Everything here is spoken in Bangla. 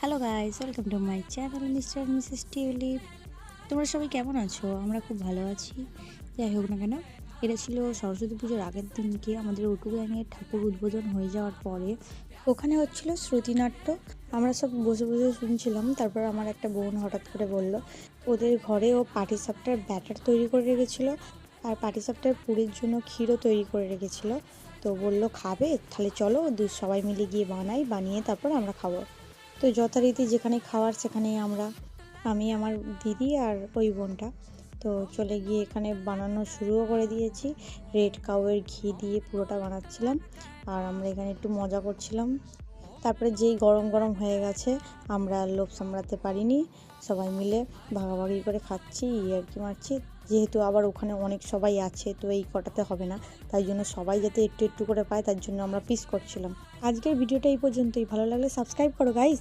Hello guys, welcome to my channel mister and Mrs tulip. তোমরা সবাই কেমন আছো? আমরা খুব ভালো আছি। যাই হোক না কেন, এটা ছিল সরস্বতী পুজোর আগের দিনকে আমাদের উটু গ্যাংয়ের ঠাকুর উদ্বোধন হয়ে যাওয়ার পরে ওখানে হচ্ছিল শ্রুতিনাট্য। আমরা সব বসে বসে শুনছিলাম। তারপর আমার একটা বোন হঠাৎ করে বলল ওদের ঘরে ও পাটিসাপটার ব্যাটার তৈরি করে রেখেছিল, আর পাটিসাপটার পুরের জন্য ক্ষীরও তৈরি করে রেখেছিল। তো বলল খাবে, তাহলে চলো সবাই মিলে গিয়ে বানিয়ে তারপর আমরা খাবো। তো যথারীতি যেখানে খাওয়ার সেখানেই আমি আমার দিদি আর ওই বোনটা তো চলে গিয়ে এখানে বানানো শুরুও করে দিয়েছি। রেড কাউয়ের ঘি দিয়ে পুরোটা বানাচ্ছিলাম, আর আমরা এখানে একটু মজা করছিলাম। তারপরে যেই গরম গরম হয়ে গেছে, আমরা লোভ সামলাতে পারিনি, সবাই মিলে ভাগাভাগি করে খাচ্ছি, আর কি মারছি। যেহেতু আবার ওখানে অনেক সবাই আছে, তো এই কটাতে হবে না, তাই জন্য সবাই যাতে একটু একটু করে পায় তার জন্য আমরা পিস করছিলাম। আজকের ভিডিওটা এই পর্যন্তই। ভালো লাগলে সাবস্ক্রাইব করো গাইস।